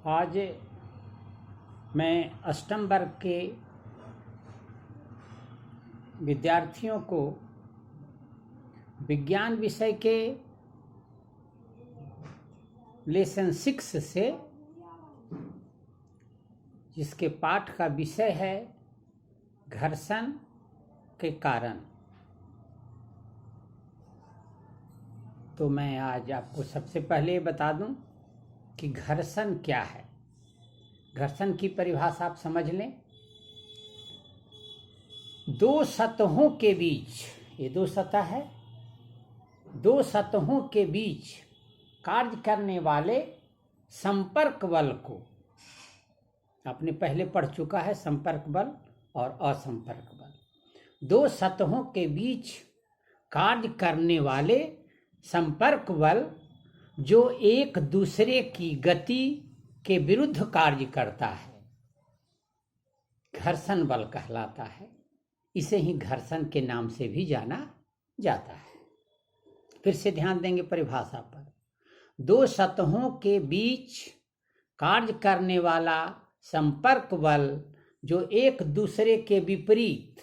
आज मैं अष्टम वर्ग के विद्यार्थियों को विज्ञान विषय के लेसन 6 से, जिसके पाठ का विषय है घर्षण के कारण, तो मैं आज आपको सबसे पहले बता दूं कि घर्षण क्या है। घर्षण की परिभाषा आप समझ लें। दो सतहों के बीच, ये दो सतह है, दो सतहों के बीच कार्य करने वाले संपर्क बल को, आपने पहले पढ़ चुका है संपर्क बल और असंपर्क बल। दो सतहों के बीच कार्य करने वाले संपर्क बल जो एक दूसरे की गति के विरुद्ध कार्य करता है, घर्षण बल कहलाता है। इसे ही घर्षण के नाम से भी जाना जाता है। फिर से ध्यान देंगे परिभाषा पर। दो सतहों के बीच कार्य करने वाला संपर्क बल जो एक दूसरे के विपरीत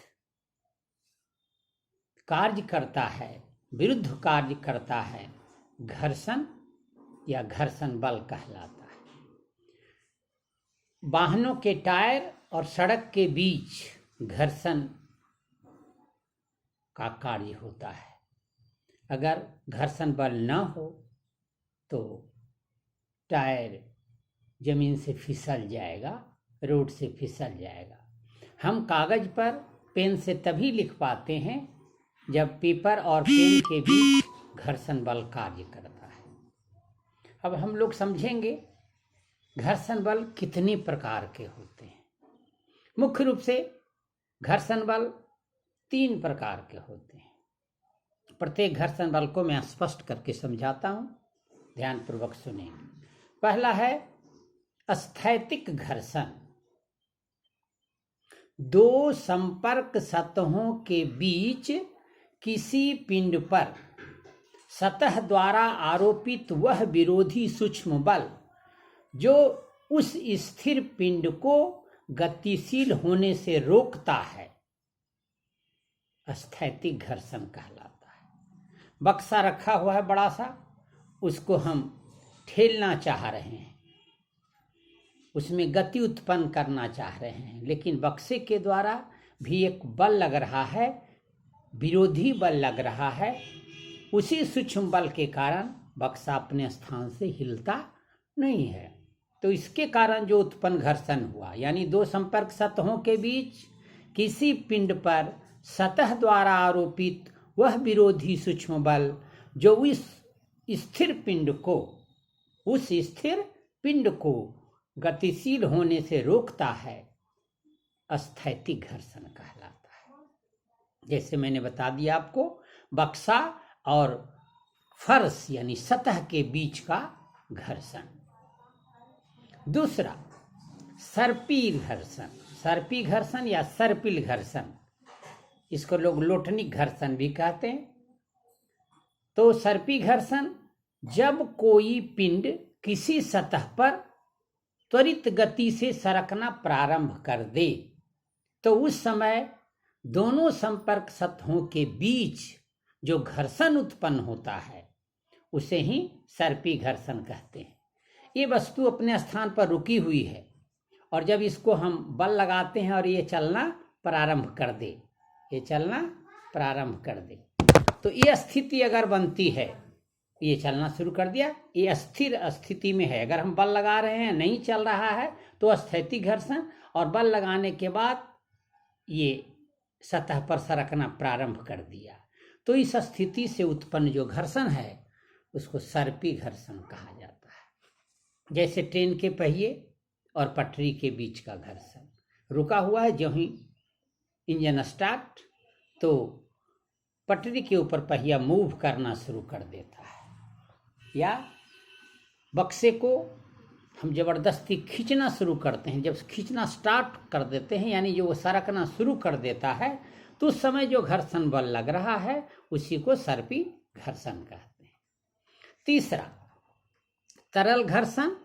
कार्य करता है, विरुद्ध कार्य करता है, घर्षण या घर्षण बल कहलाता है। वाहनों के टायर और सड़क के बीच घर्षण का कार्य होता है। अगर घर्षण बल न हो तो टायर जमीन से फिसल जाएगा, रोड से फिसल जाएगा। हम कागज पर पेन से तभी लिख पाते हैं जब पेपर और पेन के बीच घर्षण बल कार्य करता है। अब हम लोग समझेंगे घर्षण बल कितने प्रकार के होते हैं। मुख्य रूप से घर्षण बल 3 प्रकार के होते हैं। प्रत्येक घर्षण बल को मैं स्पष्ट करके समझाता हूं, ध्यानपूर्वक सुनेंगे। पहला है स्थैतिक घर्षण। दो संपर्क सतहों के बीच किसी पिंड पर सतह द्वारा आरोपित वह विरोधी सूक्ष्म बल जो उस स्थिर पिंड को गतिशील होने से रोकता है, स्थैतिक घर्षण कहलाता है। बक्सा रखा हुआ है बड़ा सा, उसको हम ठेलना चाह रहे हैं, उसमें गति उत्पन्न करना चाह रहे हैं, लेकिन बक्से के द्वारा भी एक बल लग रहा है, विरोधी बल लग रहा है। उसी सूक्ष्म बल के कारण बक्सा अपने स्थान से हिलता नहीं है। तो इसके कारण जो उत्पन्न घर्षण हुआ, यानी दो संपर्क सतहों के बीच किसी पिंड पर सतह द्वारा आरोपित वह विरोधी सूक्ष्म बल जो उस स्थिर पिंड को गतिशील होने से रोकता है, स्थैतिक घर्षण कहलाता है। जैसे मैंने बता दिया आपको, बक्सा और फर्श यानी सतह के बीच का घर्षण। दूसरा सर्पिल घर्षण। सर्पी घर्षण या सर्पिल घर्षण, इसको लोग लोटनिक घर्षण भी कहते हैं। तो सर्पी घर्षण, जब कोई पिंड किसी सतह पर त्वरित गति से सरकना प्रारंभ कर दे तो उस समय दोनों संपर्क सतहों के बीच जो घर्षण उत्पन्न होता है उसे ही सर्पी घर्षण कहते हैं। ये वस्तु अपने स्थान पर रुकी हुई है और जब इसको हम बल लगाते हैं और ये चलना प्रारंभ कर दे, ये चलना प्रारंभ कर दे, तो ये स्थिति अगर बनती है, ये चलना शुरू कर दिया, ये स्थिर स्थिति में है। अगर हम बल लगा रहे हैं, नहीं चल रहा है, तो स्थैतिक घर्षण, और बल लगाने के बाद ये सतह पर सरकना प्रारंभ कर दिया, तो इस स्थिति से उत्पन्न जो घर्षण है उसको सर्पी घर्षण कहा जाता है। जैसे ट्रेन के पहिए और पटरी के बीच का घर्षण, रुका हुआ है, जो ही इंजन स्टार्ट तो पटरी के ऊपर पहिया मूव करना शुरू कर देता है, या बक्से को हम जबरदस्ती खींचना शुरू करते हैं। जब खींचना स्टार्ट कर देते हैं, यानी जो वो सरकना शुरू कर देता है, तो उस समय जो घर्षण बल लग रहा है उसी को सर्पी घर्षण कहते हैं। तीसरा तरल घर्षण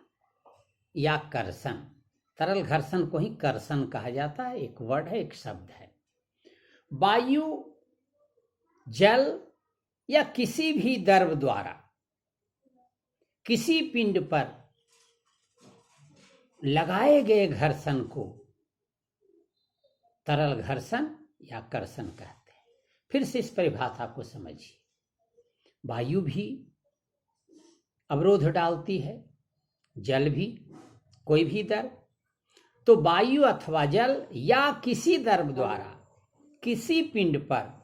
या कर्षण। तरल घर्षण को ही कर्षण कहा जाता है, एक वर्ड है, एक शब्द है। वायु, जल या किसी भी द्रव द्वारा किसी पिंड पर लगाए गए घर्षण को तरल घर्षण या कर्षण कहते हैं। फिर से इस परिभाषा को समझिए। वायु भी अवरोध डालती है, जल भी, कोई भी द्रव। तो वायु अथवा जल या किसी द्रव द्वारा किसी पिंड पर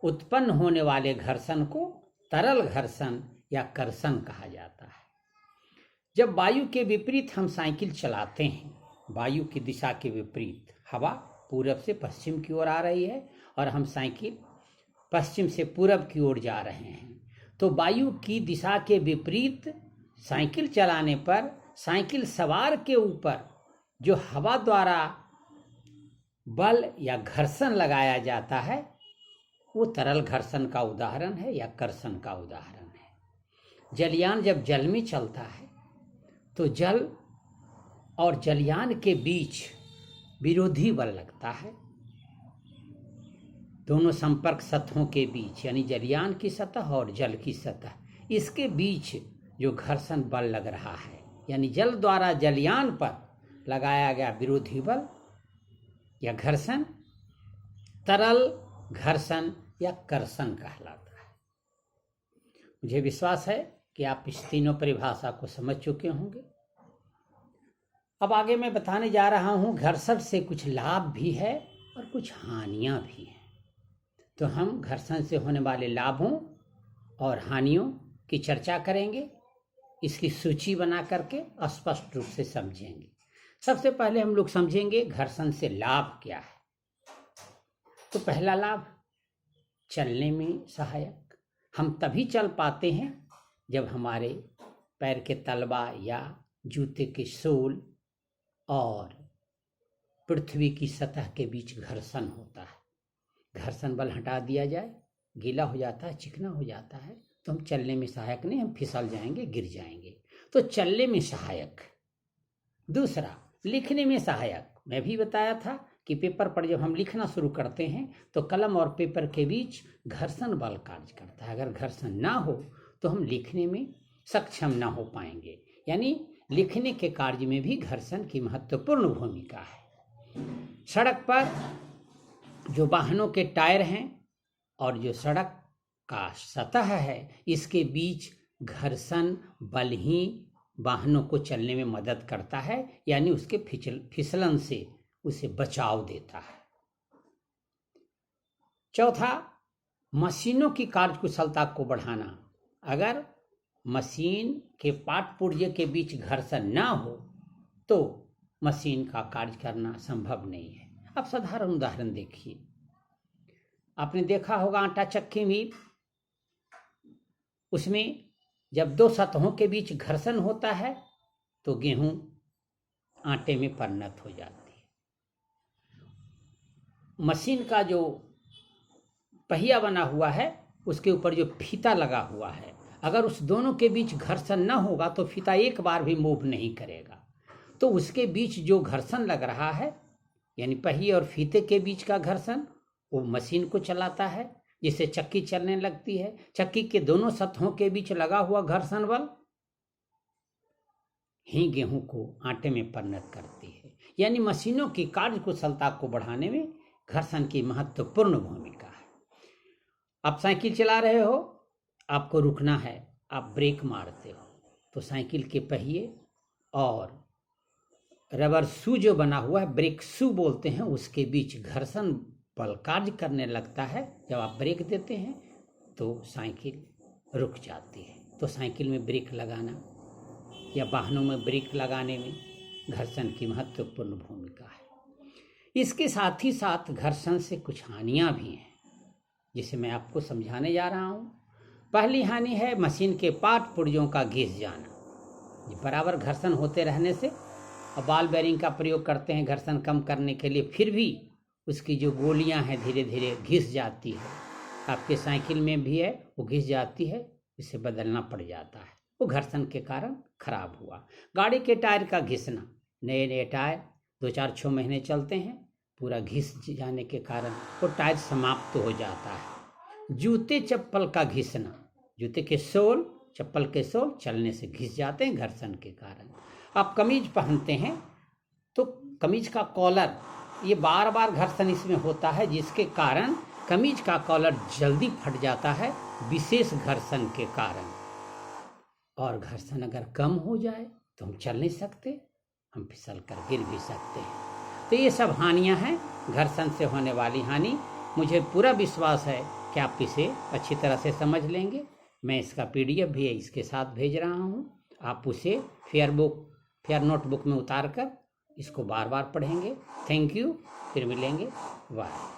उत्पन्न होने वाले घर्षण को तरल घर्षण या कर्षण कहा जाता है। जब वायु के विपरीत हम साइकिल चलाते हैं, वायु की दिशा के विपरीत, हवा पूरब से पश्चिम की ओर आ रही है और हम साइकिल पश्चिम से पूरब की ओर जा रहे हैं, तो वायु की दिशा के विपरीत साइकिल चलाने पर साइकिल सवार के ऊपर जो हवा द्वारा बल या घर्षण लगाया जाता है वो तरल घर्षण का उदाहरण है या कर्षण का उदाहरण है। जलयान जब जल में चलता है तो जल और जलयान के बीच विरोधी बल लगता है। दोनों संपर्क सतहों के बीच, यानी जलयान की सतह और जल की सतह, इसके बीच जो घर्षण बल लग रहा है, यानी जल द्वारा जलयान पर लगाया गया विरोधी बल या घर्षण तरल घर्षण या कर्षण कहलाता है। मुझे विश्वास है कि आप इस तीनों परिभाषा को समझ चुके होंगे। अब आगे मैं बताने जा रहा हूं, घर्षण से कुछ लाभ भी है और कुछ हानियां भी हैं। तो हम घर्षण से होने वाले लाभों और हानियों की चर्चा करेंगे, इसकी सूची बना करके स्पष्ट रूप से समझेंगे। सबसे पहले हम लोग समझेंगे घर्षण से लाभ क्या है। तो पहला लाभ, चलने में सहायक। हम तभी चल पाते हैं जब हमारे पैर के तलवा या जूते के सोल और पृथ्वी की सतह के बीच घर्षण होता है। घर्षण बल हटा दिया जाए, गीला हो जाता है, चिकना हो जाता है, तो हम चलने में सहायक नहीं, हम फिसल जाएंगे, गिर जाएंगे। तो चलने में सहायक। दूसरा, लिखने में सहायक। मैं भी बताया था कि पेपर पर जब हम लिखना शुरू करते हैं तो कलम और पेपर के बीच घर्षण बल कार्य करता है। अगर घर्षण ना हो तो हम लिखने में सक्षम ना हो पाएंगे, यानी लिखने के कार्य में भी घर्षण की महत्वपूर्ण भूमिका है। सड़क पर जो वाहनों के टायर हैं और जो सड़क का सतह है, इसके बीच घर्षण बल ही वाहनों को चलने में मदद करता है, यानी उसके फिसलन से उसे बचाव देता है। चौथा, मशीनों की कार्यकुशलता को बढ़ाना। अगर मशीन के पार्ट पुर्जे के बीच घर्षण ना हो तो मशीन का कार्य करना संभव नहीं है। अब साधारण उदाहरण देखिए, आपने देखा होगा आटा चक्की में, उसमें जब दो सतहों के बीच घर्षण होता है तो गेहूं आटे में परिणत हो जाती है। मशीन का जो पहिया बना हुआ है उसके ऊपर जो फीता लगा हुआ है, अगर उस दोनों के बीच घर्षण न होगा तो फीता एक बार भी मूव नहीं करेगा। तो उसके बीच जो घर्षण लग रहा है, यानी पहिए और फीते के बीच का घर्षण, वो मशीन को चलाता है, जिससे चक्की चलने लगती है। चक्की के दोनों सतहों के बीच लगा हुआ घर्षण बल ही गेहूं को आटे में परिणत करती है। यानी मशीनों की कार्यकुशलता को बढ़ाने में घर्षण की महत्वपूर्ण भूमिका है। आप साइकिल चला रहे हो, आपको रुकना है, आप ब्रेक मारते हो तो साइकिल के पहिए और रबर शू जो बना हुआ है, ब्रेक शू बोलते हैं, उसके बीच घर्षण बल कार्य करने लगता है। जब आप ब्रेक देते हैं तो साइकिल रुक जाती है। तो साइकिल में ब्रेक लगाना या वाहनों में ब्रेक लगाने में घर्षण की महत्वपूर्ण भूमिका है। इसके साथ ही साथ घर्षण से कुछ हानियां भी हैं, जिसे मैं आपको समझाने जा रहा हूं। पहली हानि है मशीन के पार्ट पुर्जों का घिस जाना। बराबर घर्षण होते रहने से, अब बॉल बेरिंग का प्रयोग करते हैं घर्षण कम करने के लिए, फिर भी उसकी जो गोलियां हैं धीरे धीरे घिस जाती है। आपके साइकिल में भी है, वो घिस जाती है, इसे बदलना पड़ जाता है। वो घर्षण के कारण खराब हुआ। गाड़ी के टायर का घिसना, नए नए टायर 2-4-6 महीने चलते हैं, पूरा घिस जाने के कारण वो टायर समाप्त हो जाता है। जूते चप्पल का घिसना, जूते के सोल, चप्पल के सोल चलने से घिस जाते हैं घर्षण के कारण। आप कमीज पहनते हैं तो कमीज का कॉलर, ये बार बार घर्षण इसमें होता है, जिसके कारण कमीज का कॉलर जल्दी फट जाता है विशेष घर्षण के कारण। और घर्षण अगर कम हो जाए तो हम चल नहीं सकते, हम फिसल कर गिर भी सकते हैं। तो ये सब हानियां हैं, घर्षण से होने वाली हानि। मुझे पूरा विश्वास है कि आप इसे अच्छी तरह से समझ लेंगे। मैं इसका PDF भी इसके साथ भेज रहा हूँ, आप उसे फेयर नोटबुक में उतार कर इसको बार बार पढ़ेंगे। थैंक यू, फिर मिलेंगे, बाय।